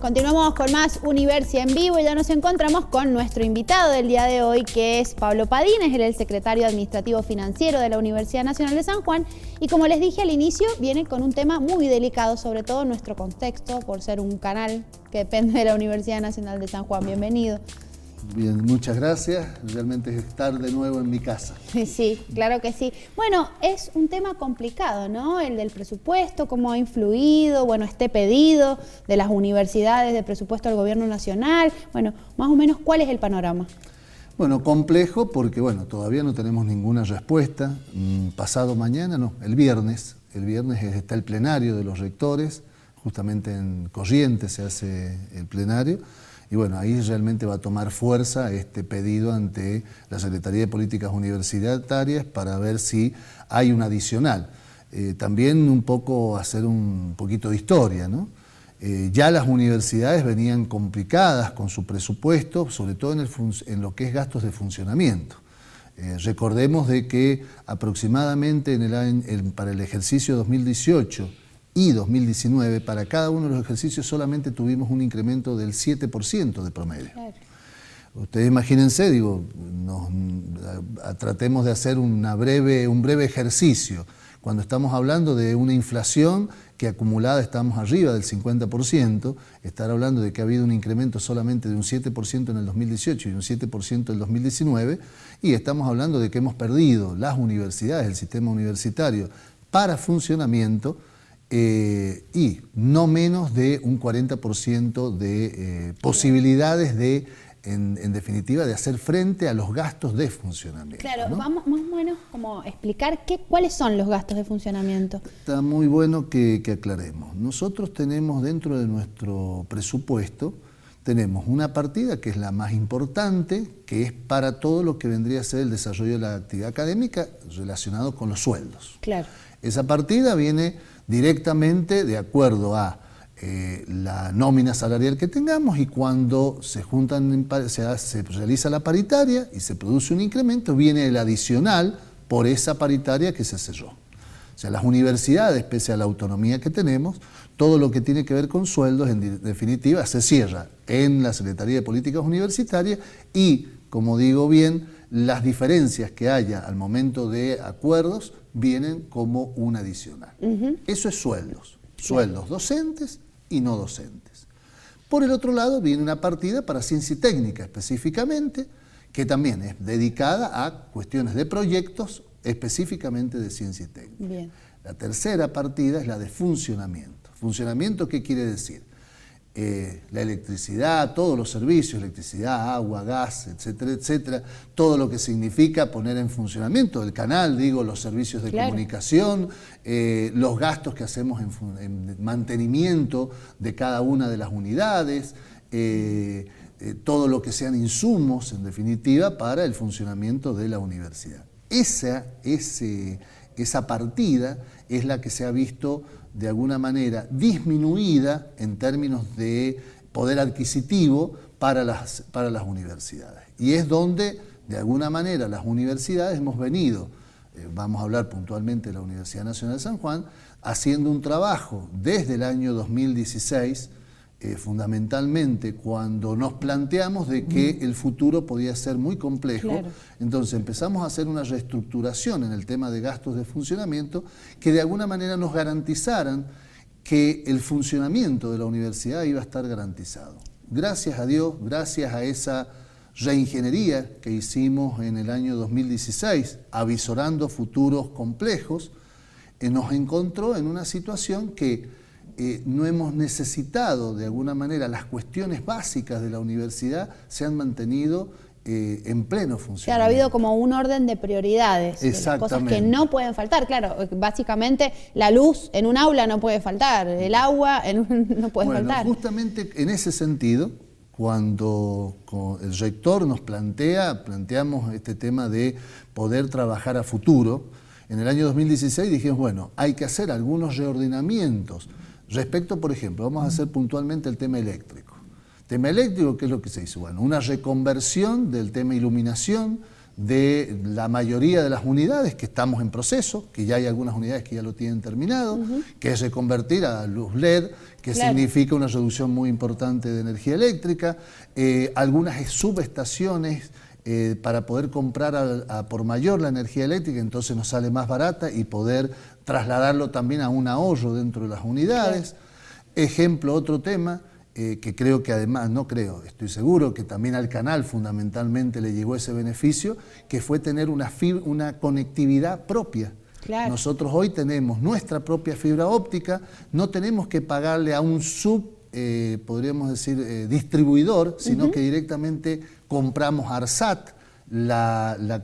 Continuamos con más Universia en Vivo y ya nos encontramos con nuestro invitado del día de hoy, que es Pablo Padines, él es el secretario administrativo financiero de la Universidad Nacional de San Juan, y como les dije al inicio, viene con un tema muy delicado, sobre todo en nuestro contexto, por ser un canal que depende de la Universidad Nacional de San Juan. Bienvenido. Bien, muchas gracias. Realmente es estar de nuevo en mi casa. Sí, claro que sí. Bueno, es un tema complicado, ¿no? El del presupuesto, cómo ha influido, bueno, este pedido de las universidades de presupuesto al gobierno nacional. Bueno, más o menos, ¿cuál es el panorama? Bueno, complejo porque, todavía no tenemos ninguna respuesta. Pasado mañana, no, el viernes está el plenario de los rectores, justamente en Corrientes se hace el plenario. Y bueno, ahí realmente va a tomar fuerza este pedido ante la Secretaría de Políticas Universitarias para ver si hay un adicional. También un poco hacer un poquito de historia, ¿no? Ya las universidades venían complicadas con su presupuesto, sobre todo en lo que es gastos de funcionamiento. Recordemos de que aproximadamente para el ejercicio 2018 y 2019, para cada uno de los ejercicios solamente tuvimos un incremento del 7% de promedio. Claro. Ustedes imagínense, tratemos de hacer un breve ejercicio. Cuando estamos hablando de una inflación que acumulada estamos arriba del 50%, estar hablando de que ha habido un incremento solamente de un 7% en el 2018 y un 7% en el 2019, y estamos hablando de que hemos perdido las universidades, el sistema universitario, para funcionamiento, y no menos de un 40% de posibilidades de, en definitiva, de hacer frente a los gastos de funcionamiento. Claro, ¿no? Vamos más o menos como explicar cuáles son los gastos de funcionamiento. Está muy bueno que aclaremos. Nosotros tenemos dentro de nuestro presupuesto, tenemos una partida que es la más importante, que es para todo lo que vendría a ser el desarrollo de la actividad académica relacionado con los sueldos. Claro. Esa partida viene directamente de acuerdo a la nómina salarial que tengamos, y cuando se realiza la paritaria y se produce un incremento, viene el adicional por esa paritaria que se cerró. O sea, las universidades, pese a la autonomía que tenemos, todo lo que tiene que ver con sueldos, en definitiva, se cierra en la Secretaría de Políticas Universitarias y, como digo bien, las diferencias que haya al momento de acuerdos vienen como un adicional. Eso es sueldos docentes y no docentes. Por el otro lado viene una partida para ciencia y técnica específicamente, que también es dedicada a cuestiones de proyectos específicamente de ciencia y técnica. Bien. La tercera partida es la de funcionamiento. ¿Funcionamiento qué quiere decir? La electricidad, todos los servicios, electricidad, agua, gas, etcétera, etcétera, todo lo que significa poner en funcionamiento el canal, los servicios de comunicación, los gastos que hacemos en mantenimiento de cada una de las unidades, todo lo que sean insumos, en definitiva, para el funcionamiento de la universidad. Esa partida es la que se ha visto de alguna manera disminuida en términos de poder adquisitivo para las universidades. Y es donde, de alguna manera, las universidades hemos venido, vamos a hablar puntualmente de la Universidad Nacional de San Juan, haciendo un trabajo desde el año 2016, fundamentalmente cuando nos planteamos de que el futuro podía ser muy complejo. Claro. Entonces empezamos a hacer una reestructuración en el tema de gastos de funcionamiento que de alguna manera nos garantizaran que el funcionamiento de la universidad iba a estar garantizado. Gracias a Dios, gracias a esa reingeniería que hicimos en el año 2016, avisorando futuros complejos, nos encontró en una situación que no hemos necesitado, de alguna manera, las cuestiones básicas de la universidad se han mantenido en pleno funcionamiento. Claro, ha habido como un orden de prioridades, de las cosas que no pueden faltar. Claro, básicamente la luz en un aula no puede faltar, el agua no puede faltar. Justamente en ese sentido, cuando el rector nos planteamos este tema de poder trabajar a futuro, en el año 2016 dijimos, hay que hacer algunos reordenamientos. Respecto, por ejemplo, vamos a hacer puntualmente el tema eléctrico. Tema eléctrico, ¿qué es lo que se hizo? Una reconversión del tema iluminación de la mayoría de las unidades que estamos en proceso, que ya hay algunas unidades que ya lo tienen terminado, que es reconvertir a luz LED, que significa una reducción muy importante de energía eléctrica, algunas subestaciones para poder comprar a por mayor la energía eléctrica, entonces nos sale más barata y poder trasladarlo también a un ahorro dentro de las unidades. Ejemplo, otro tema, que creo que además, no creo, estoy seguro que también al canal fundamentalmente le llegó ese beneficio, que fue tener una conectividad propia. Claro. Nosotros hoy tenemos nuestra propia fibra óptica, no tenemos que pagarle a un podríamos decir, distribuidor, sino que directamente compramos ARSAT,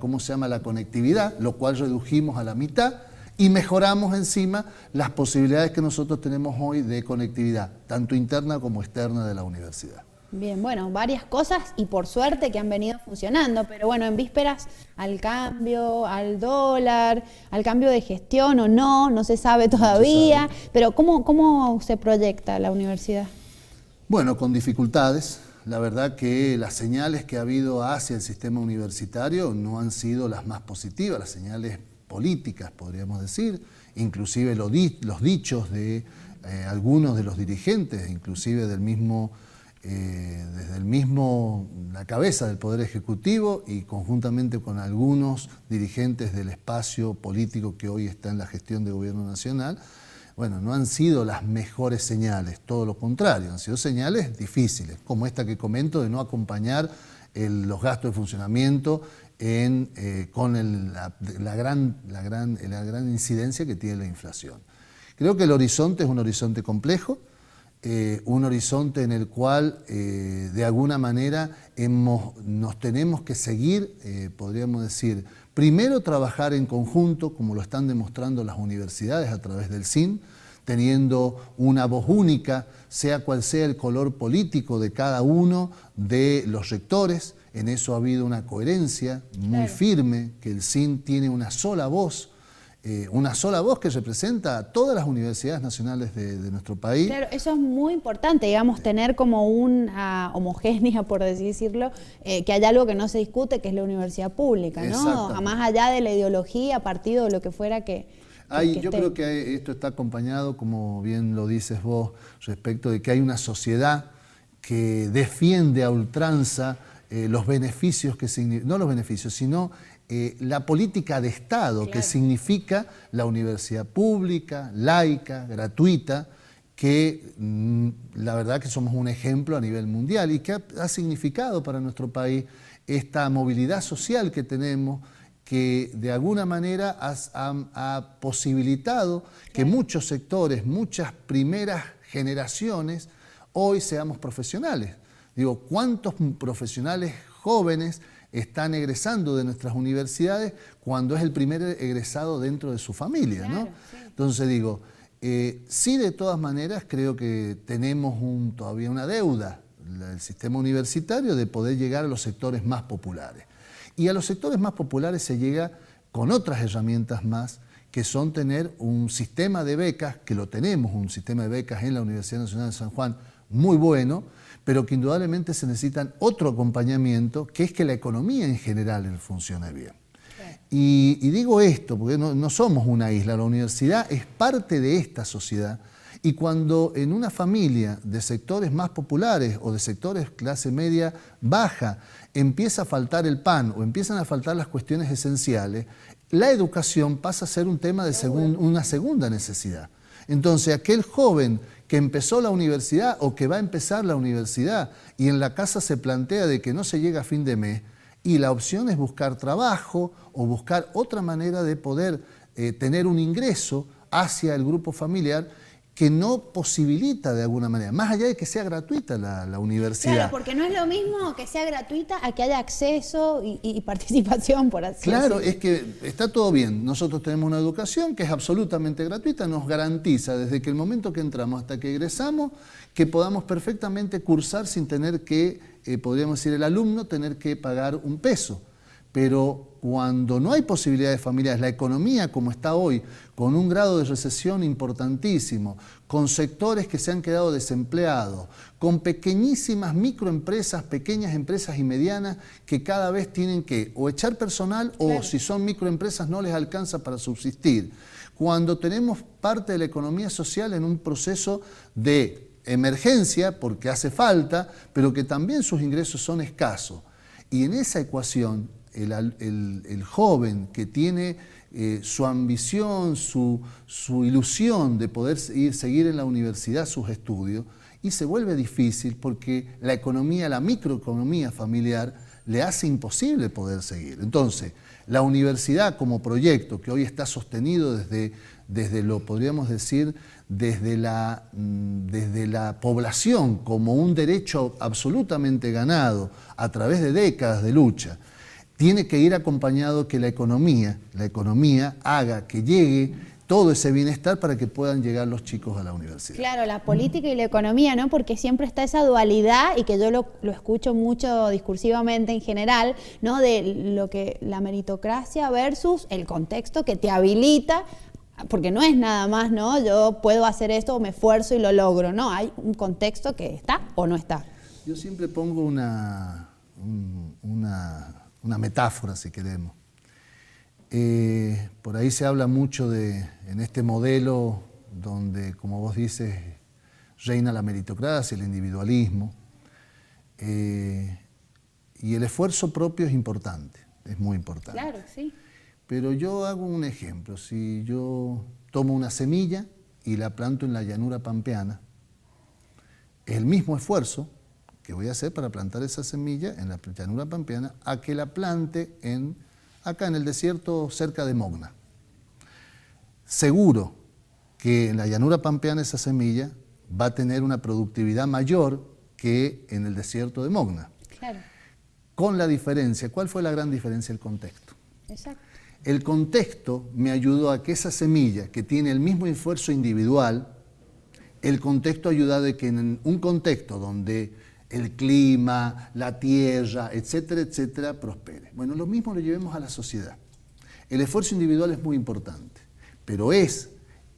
¿cómo se llama?, la conectividad, lo cual redujimos a la mitad, y mejoramos encima las posibilidades que nosotros tenemos hoy de conectividad, tanto interna como externa de la universidad. Bien, bueno, varias cosas y por suerte que han venido funcionando, pero bueno, en vísperas al cambio, al dólar, al cambio de gestión o no se sabe todavía, pero ¿cómo se proyecta la universidad? Bueno, con dificultades. La verdad que las señales que ha habido hacia el sistema universitario no han sido las más positivas, las señales políticas, podríamos decir, inclusive los dichos de algunos de los dirigentes, inclusive desde la cabeza del Poder Ejecutivo y conjuntamente con algunos dirigentes del espacio político que hoy está en la gestión de gobierno nacional, bueno, no han sido las mejores señales, todo lo contrario, han sido señales difíciles, como esta que comento de no acompañar los gastos de funcionamiento con la gran incidencia que tiene la inflación. Creo que el horizonte es un horizonte complejo, un horizonte en el cual de alguna manera nos tenemos que seguir, podríamos decir, primero trabajar en conjunto, como lo están demostrando las universidades a través del SIN, teniendo una voz única, sea cual sea el color político de cada uno de los rectores. En eso ha habido una coherencia muy firme, que el SIN tiene una sola voz que representa a todas las universidades nacionales de nuestro país. Claro, eso es muy importante, digamos, tener como una homogénea, por así decirlo, que haya algo que no se discute, que es la universidad pública, ¿no? Más allá de la ideología, partido, lo que fuera que yo creo que esto está acompañado, como bien lo dices vos, respecto de que hay una sociedad que defiende a ultranza los beneficios que significan, no los beneficios, sino la política de Estado que significa la universidad pública, laica, gratuita, que la verdad que somos un ejemplo a nivel mundial y que ha significado para nuestro país esta movilidad social que tenemos, que de alguna manera ha posibilitado que muchos sectores, muchas primeras generaciones, hoy seamos profesionales. Digo, ¿cuántos profesionales jóvenes están egresando de nuestras universidades cuando es el primer egresado dentro de su familia, ¿no? Entonces digo, sí, de todas maneras creo que tenemos todavía una deuda, el sistema universitario, de poder llegar a los sectores más populares. Y a los sectores más populares se llega con otras herramientas más, que son tener un sistema de becas, que lo tenemos, un sistema de becas en la Universidad Nacional de San Juan muy bueno, pero que indudablemente se necesitan otro acompañamiento, que es que la economía en general funcione bien. Y digo esto porque no somos una isla, la universidad es parte de esta sociedad, y cuando en una familia de sectores más populares o de sectores clase media baja empieza a faltar el pan o empiezan a faltar las cuestiones esenciales, la educación pasa a ser un tema de una segunda necesidad. Entonces, aquel joven que empezó la universidad o que va a empezar la universidad y en la casa se plantea de que no se llega a fin de mes y la opción es buscar trabajo o buscar otra manera de poder tener un ingreso hacia el grupo familiar, que no posibilita de alguna manera, más allá de que sea gratuita la universidad. Claro, porque no es lo mismo que sea gratuita a que haya acceso y participación, por así decirlo. Claro, es que está todo bien. Nosotros tenemos una educación que es absolutamente gratuita, nos garantiza desde que el momento que entramos hasta que egresamos, que podamos perfectamente cursar sin tener que, podríamos decir, el alumno tener que pagar un peso. pero cuando no hay posibilidades familiares, la economía como está hoy, con un grado de recesión importantísimo, con sectores que se han quedado desempleados, con pequeñísimas microempresas, pequeñas empresas y medianas que cada vez tienen que o echar personal o si son microempresas no les alcanza para subsistir. Cuando tenemos parte de la economía social en un proceso de emergencia, porque hace falta, pero que también sus ingresos son escasos. Y en esa ecuación, el joven que tiene su ambición, su ilusión de poder seguir en la universidad sus estudios, y se vuelve difícil porque la economía, la microeconomía familiar, le hace imposible poder seguir. Entonces, la universidad como proyecto que hoy está sostenido desde lo podríamos decir, desde la población como un derecho absolutamente ganado a través de décadas de lucha, tiene que ir acompañado que la economía haga que llegue todo ese bienestar para que puedan llegar los chicos a la universidad. Claro, la política y la economía, ¿no? Porque siempre está esa dualidad y que yo lo escucho mucho discursivamente en general, ¿no? De lo que la meritocracia versus el contexto que te habilita, porque no es nada más, ¿no? Yo puedo hacer esto, me esfuerzo y lo logro, ¿no? Hay un contexto que está o no está. Yo siempre pongo una metáfora, si queremos. Por ahí se habla mucho en este modelo donde, como vos dices, reina la meritocracia, el individualismo, y el esfuerzo propio es importante, es muy importante. Claro, sí. Pero yo hago un ejemplo, si yo tomo una semilla y la planto en la llanura pampeana, es el mismo esfuerzo que voy a hacer para plantar esa semilla en la llanura pampeana a que la plante acá en el desierto cerca de Mogna. Seguro que en la llanura pampeana esa semilla va a tener una productividad mayor que en el desierto de Mogna. Claro. Con la diferencia, ¿cuál fue la gran diferencia? El contexto. Exacto. El contexto me ayudó a que esa semilla, que tiene el mismo esfuerzo individual, el contexto ayuda a que en un contexto donde el clima, la tierra, etcétera, etcétera, prospere. Bueno, lo mismo lo llevemos a la sociedad. El esfuerzo individual es muy importante, pero es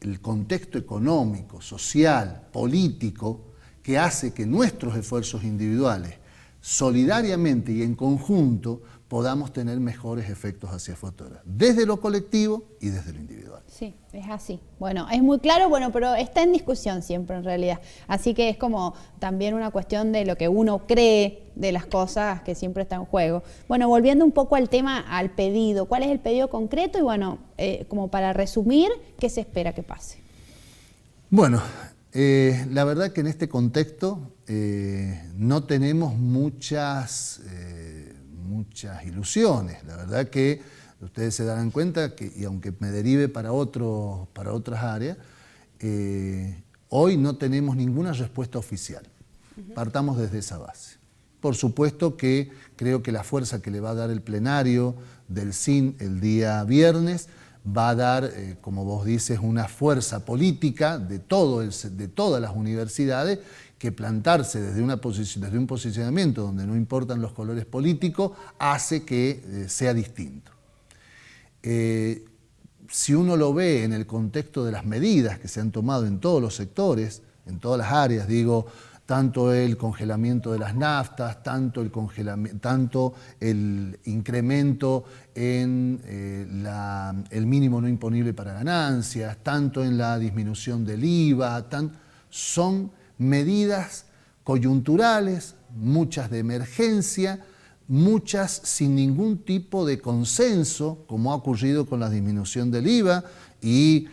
el contexto económico, social, político, que hace que nuestros esfuerzos individuales, solidariamente y en conjunto, podamos tener mejores efectos hacia el futuro, desde lo colectivo y desde lo individual. Sí, es así. Bueno, es muy claro, bueno, pero está en discusión siempre en realidad. Así que es como también una cuestión de lo que uno cree de las cosas que siempre está en juego. Bueno, volviendo un poco al tema, al pedido. ¿Cuál es el pedido concreto? Y bueno, como para resumir, ¿qué se espera que pase? Bueno, la verdad que en este contexto no tenemos muchas ilusiones. La verdad que ustedes se darán cuenta que, y aunque me derive para otras áreas, hoy no tenemos ninguna respuesta oficial. Partamos desde esa base. Por supuesto que creo que la fuerza que le va a dar el plenario del SIN el día viernes va a dar, como vos dices, una fuerza política de todas las universidades, que plantarse desde un posicionamiento donde no importan los colores políticos hace que sea distinto. Si uno lo ve en el contexto de las medidas que se han tomado en todos los sectores, en todas las áreas, digo, tanto el congelamiento de las naftas, tanto el incremento en el mínimo no imponible para ganancias, tanto en la disminución del IVA, son medidas coyunturales, muchas de emergencia, muchas sin ningún tipo de consenso, como ha ocurrido con la disminución del IVA y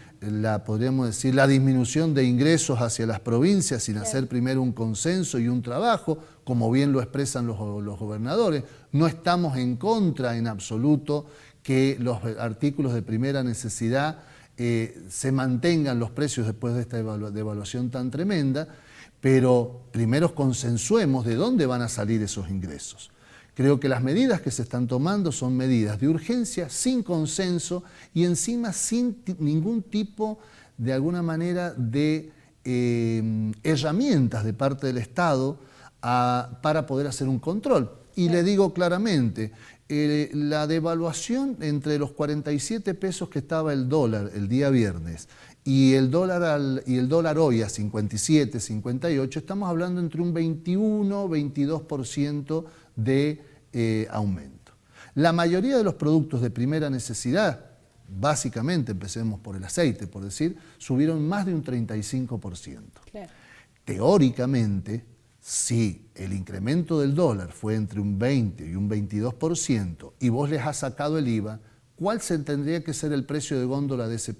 podríamos decir, la disminución de ingresos hacia las provincias sin hacer primero un consenso y un trabajo, como bien lo expresan los gobernadores. No estamos en contra en absoluto que los artículos de primera necesidad se mantengan los precios después de esta devaluación tan tremenda, pero primero consensuemos de dónde van a salir esos ingresos. Creo que las medidas que se están tomando son medidas de urgencia, sin consenso y encima sin ningún tipo, de alguna manera, de herramientas de parte del Estado para poder hacer un control. Y le digo claramente, La devaluación entre los 47 pesos que estaba el dólar el día viernes y el dólar hoy a 57, 58, estamos hablando entre un 21, 22% de aumento. La mayoría de los productos de primera necesidad, básicamente, empecemos por el aceite, por decir, subieron más de un 35%. Claro. Teóricamente, si el incremento del dólar fue entre un 20 y un 22% y vos les has sacado el IVA, ¿cuál tendría que ser el precio de góndola de esa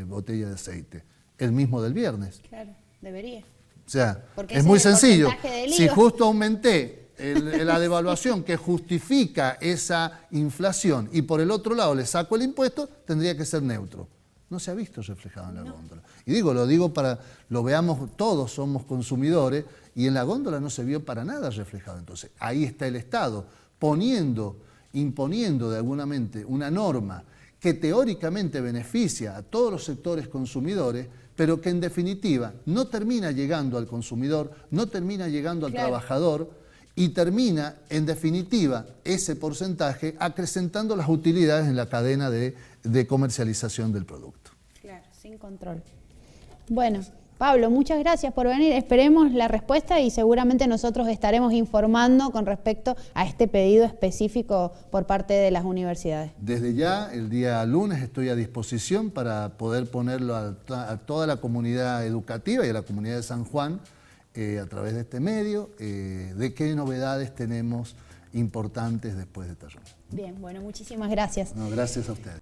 botella de aceite? El mismo del viernes. Claro, debería. O sea, es muy sencillo. Si justo aumenté la devaluación que justifica esa inflación y por el otro lado le saco el impuesto, tendría que ser neutro. No se ha visto reflejado en la góndola. Y lo digo para lo veamos, todos somos consumidores y en la góndola no se vio para nada reflejado. Entonces, ahí está el Estado imponiendo de alguna manera una norma que teóricamente beneficia a todos los sectores consumidores, pero que en definitiva no termina llegando al consumidor, no termina llegando al trabajador y termina, en definitiva, ese porcentaje acrecentando las utilidades en la cadena de comercialización del producto. Claro, sin control. Bueno, Pablo, muchas gracias por venir. Esperemos la respuesta y seguramente nosotros estaremos informando con respecto a este pedido específico por parte de las universidades. Desde ya, el día lunes, estoy a disposición para poder ponerlo a toda la comunidad educativa y a la comunidad de San Juan a través de este medio, de qué novedades tenemos importantes después de esta reunión. Bien, bueno, muchísimas gracias. No, gracias a ustedes.